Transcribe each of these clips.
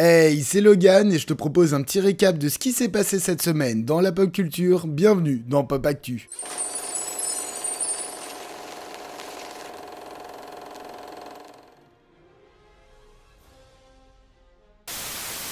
Hey, c'est Logan et je te propose un petit récap de ce qui s'est passé cette semaine dans la pop culture. Bienvenue dans Pop Actu.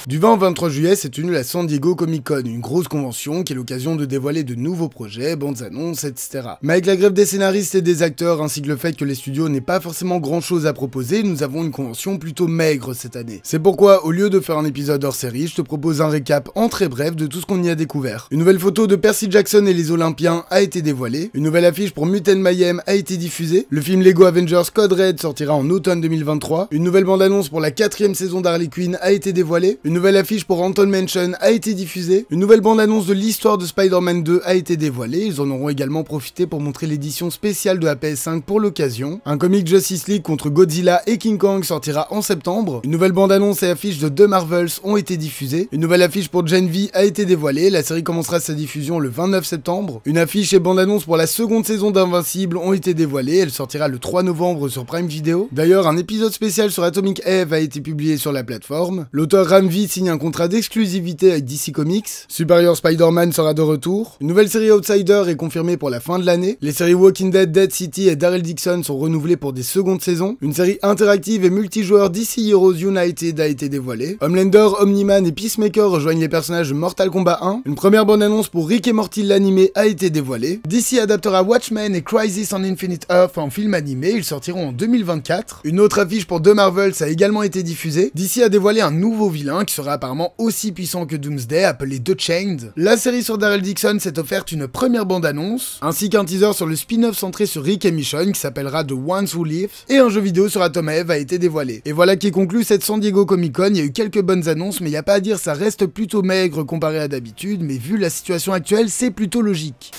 Du 20 au 23 juillet s'est tenue la San Diego Comic Con, une grosse convention qui est l'occasion de dévoiler de nouveaux projets, bandes annonces, etc. Mais avec la grève des scénaristes et des acteurs, ainsi que le fait que les studios n'aient pas forcément grand chose à proposer, nous avons une convention plutôt maigre cette année. C'est pourquoi, au lieu de faire un épisode hors série, je te propose un récap en très bref de tout ce qu'on y a découvert. Une nouvelle photo de Percy Jackson et les Olympiens a été dévoilée, une nouvelle affiche pour Mutant Mayhem a été diffusée, le film Lego Avengers Code Red sortira en automne 2023, une nouvelle bande-annonce pour la 4ème saison d'Harley Quinn a été dévoilée, une nouvelle affiche pour Haunted Mansion a été diffusée, une nouvelle bande-annonce de l'histoire de Spider-Man 2 a été dévoilée, ils en auront également profité pour montrer l'édition spéciale de la PS5 pour l'occasion, un comic Justice League contre Godzilla et King Kong sortira en septembre, une nouvelle bande-annonce et affiche de The Marvels ont été diffusées, une nouvelle affiche pour Gen V a été dévoilée, la série commencera sa diffusion le 29 septembre, une affiche et bande-annonce pour la seconde saison d'Invincible ont été dévoilées, elle sortira le 3 novembre sur Prime Video, d'ailleurs un épisode spécial sur Atomic Eve a été publié sur la plateforme, l'auteur Ram V signe un contrat d'exclusivité avec DC Comics, Superior Spider-Man sera de retour, une nouvelle série Outsider est confirmée pour la fin de l'année, les séries Walking Dead, Dead City et Daryl Dixon sont renouvelées pour des secondes saisons, une série interactive et multijoueur DC Heroes United a été dévoilée, Homelander, Omni-Man et Peacemaker rejoignent les personnages de Mortal Kombat 1, une première bande-annonce pour Rick et Morty l'animé a été dévoilée, DC adaptera Watchmen et Crisis on Infinite Earth en film animé, ils sortiront en 2024, une autre affiche pour The Marvels a également été diffusée, DC a dévoilé un nouveau vilain qui sera apparemment aussi puissant que Doomsday, appelé The Chained. La série sur Daryl Dixon s'est offerte une première bande-annonce, ainsi qu'un teaser sur le spin-off centré sur Rick et Michonne qui s'appellera The Ones Who Live, et un jeu vidéo sur Atom Eve a été dévoilé. Et voilà qui conclut cette San Diego Comic Con, il y a eu quelques bonnes annonces, mais il n'y a pas à dire, ça reste plutôt maigre comparé à d'habitude, mais vu la situation actuelle, c'est plutôt logique.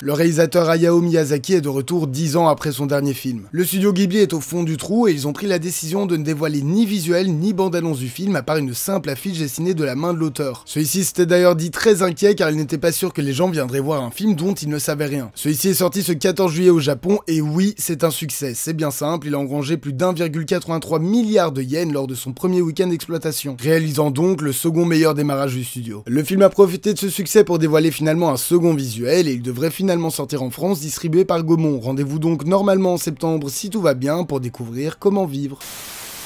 Le réalisateur Hayao Miyazaki est de retour 10 ans après son dernier film. Le studio Ghibli est au fond du trou et ils ont pris la décision de ne dévoiler ni visuel ni bande-annonce du film à part une simple affiche dessinée de la main de l'auteur. Celui-ci s'était d'ailleurs dit très inquiet car il n'était pas sûr que les gens viendraient voir un film dont ils ne savaient rien. Celui-ci est sorti ce 14 juillet au Japon et oui, c'est un succès. C'est bien simple, il a engrangé plus d'1,83 milliard de yens lors de son premier week-end d'exploitation, réalisant donc le second meilleur démarrage du studio. Le film a profité de ce succès pour dévoiler finalement un second visuel et il devrait finalement sortir en France, distribué par Gaumont. Rendez-vous donc normalement en septembre si tout va bien pour découvrir comment vivre.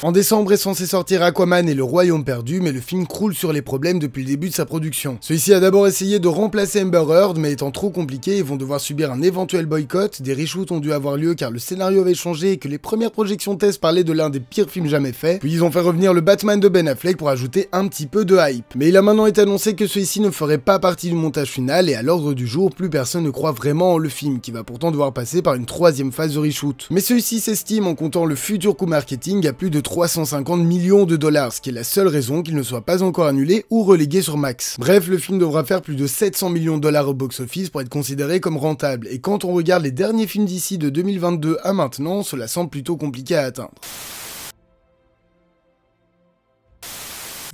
En décembre est censé sortir Aquaman et le Royaume perdu, mais le film croule sur les problèmes depuis le début de sa production. Celui-ci a d'abord essayé de remplacer Amber Heard, mais étant trop compliqué, ils vont devoir subir un éventuel boycott, des reshoots ont dû avoir lieu car le scénario avait changé et que les premières projections test parlaient de l'un des pires films jamais faits, puis ils ont fait revenir le Batman de Ben Affleck pour ajouter un petit peu de hype. Mais il a maintenant été annoncé que celui-ci ne ferait pas partie du montage final et à l'ordre du jour, plus personne ne croit vraiment en le film, qui va pourtant devoir passer par une troisième phase de reshoot. Mais celui-ci s'estime, en comptant le futur coût marketing, à plus de 350 millions de dollars, ce qui est la seule raison qu'il ne soit pas encore annulé ou relégué sur Max. Bref, le film devra faire plus de 700 millions de dollars au box-office pour être considéré comme rentable, et quand on regarde les derniers films d'ici de 2022 à maintenant, cela semble plutôt compliqué à atteindre.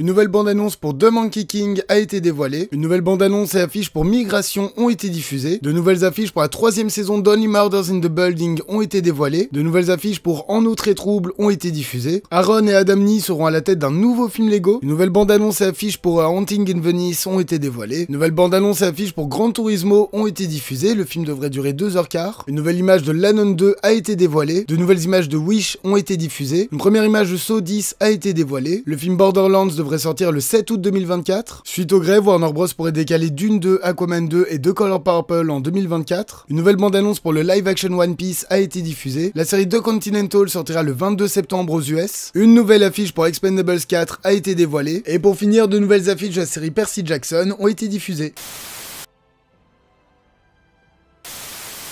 Une nouvelle bande-annonce pour The Monkey King a été dévoilée, une nouvelle bande-annonce et affiche pour Migration ont été diffusées, de nouvelles affiches pour la 3ème saison d'Only Murders in the Building ont été dévoilées, de nouvelles affiches pour En eau très trouble ont été diffusées, Aaron et Adam Nee seront à la tête d'un nouveau film Lego, une nouvelle bande-annonce et affiche pour Haunting in Venice ont été dévoilées, une nouvelle bande-annonce et affiche pour Gran Turismo ont été diffusées, le film devrait durer 2h15, une nouvelle image de L'Anon 2 a été dévoilée, de nouvelles images de Wish ont été diffusées, une première image de Saw 10 a été dévoilée, le film Borderlands devrait sortir le 7 août 2024. Suite aux grèves, Warner Bros pourrait décaler Dune 2, Aquaman 2 et The Color Purple en 2024. Une nouvelle bande-annonce pour le live-action One Piece a été diffusée. La série The Continental sortira le 22 septembre aux US. Une nouvelle affiche pour Expendables 4 a été dévoilée. Et pour finir, de nouvelles affiches de la série Percy Jackson ont été diffusées.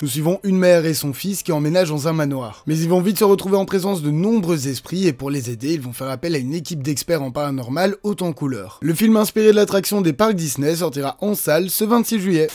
Nous suivons une mère et son fils qui emménagent dans un manoir. Mais ils vont vite se retrouver en présence de nombreux esprits et pour les aider, ils vont faire appel à une équipe d'experts en paranormal haute en couleurs. Le film inspiré de l'attraction des parcs Disney sortira en salle ce 26 juillet.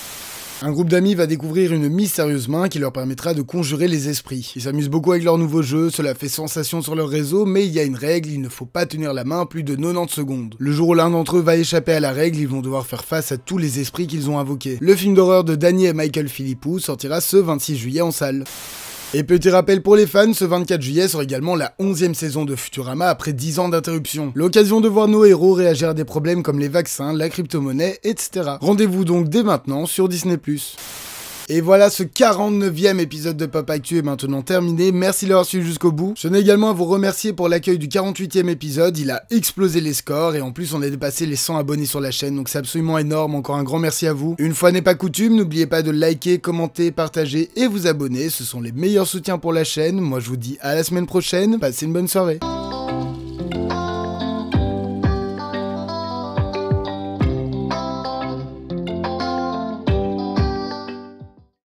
Un groupe d'amis va découvrir une mystérieuse main qui leur permettra de conjurer les esprits. Ils s'amusent beaucoup avec leur nouveau jeu, cela fait sensation sur leur réseau, mais il y a une règle, il ne faut pas tenir la main plus de 90 secondes. Le jour où l'un d'entre eux va échapper à la règle, ils vont devoir faire face à tous les esprits qu'ils ont invoqués. Le film d'horreur de Danny et Michael Philippou sortira ce 26 juillet en salle. Et petit rappel pour les fans, ce 24 juillet sera également la 11e saison de Futurama après 10 ans d'interruption. L'occasion de voir nos héros réagir à des problèmes comme les vaccins, la crypto-monnaie, etc. Rendez-vous donc dès maintenant sur Disney+. Et voilà, ce 49e épisode de Pop Actu est maintenant terminé, merci de l'avoir suivi jusqu'au bout. Je tenais également à vous remercier pour l'accueil du 48e épisode, il a explosé les scores et en plus on a dépassé les 100 abonnés sur la chaîne, donc c'est absolument énorme, encore un grand merci à vous. Une fois n'est pas coutume, n'oubliez pas de liker, commenter, partager et vous abonner, ce sont les meilleurs soutiens pour la chaîne. Moi je vous dis à la semaine prochaine, passez une bonne soirée.